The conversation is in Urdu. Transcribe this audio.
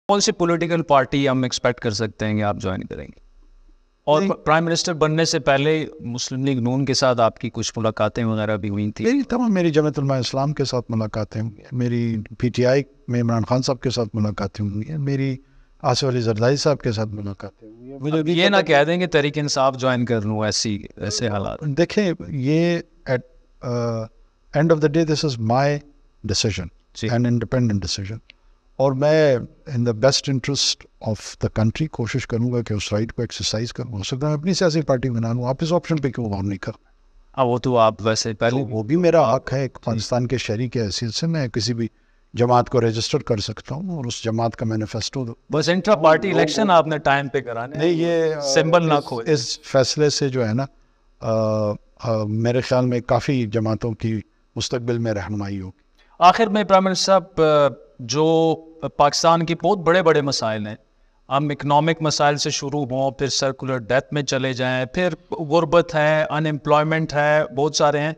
کون سی پولیٹیکل پارٹی ہم ایکسپیکٹ کر سکتے ہیں کہ آپ جوائن کریں گے؟ اور پرائم منسٹر بننے سے پہلے مسلم لیگ نون کے ساتھ آپ کی کچھ ملاقاتیں وغیرہ بھی ہوئی تھیں؟ میری جمعیت علماء اسلام کے ساتھ ملاقاتیں ہوئی ہیں، میری پی ٹی آئی میں عمران خان صاحب کے ساتھ ملاقاتیں ہوئی ہیں، میری آصف علی زرداری صاحب کے ساتھ ملاقاتیں ہوئی ہیں. مجھے یہ نہ کہہ دیں کہ تحریک انصاف جوائن کر لوں، ایسے حالات. دیکھیں، یہ at end of the day this is my decision, an independent decision, اور میں in the best interest of the country کوشش کروں گا کہ اس رائٹ کو ایکسرسائز کروں. ہو سکتا ہے میں اپنی سیاسی پارٹی بنا لوں، آپ اس آپشن پہ کیوں غور نہیں کر؟ وہ تو آپ ویسے پہلے وہ بھی میرا حق ہے، ایک پاکستان کے شہری کی حیثیت سے میں کسی بھی جماعت کو رجسٹر کر سکتا ہوں اور اس جماعت کا مینیفیسٹو دو. بس انٹرا پارٹی الیکشن آپ نے ٹائم پہ کرانے نہیں، یہ سمبل نہ کھوئے. اس فیصلے سے جو ہے نا میرے خیال میں کافی جماعتوں کی مستقبل میں رہنمائی ہوگی. آخر میں پرائم منسٹر صاحب، جو پاکستان کی بہت بڑے بڑے مسائل ہیں، ہم اکنامک مسائل سے شروع ہوں، پھر سرکولر ڈیتھ میں چلے جائیں، پھر غربت ہے، ان امپلائمنٹ ہے، بہت سارے ہیں.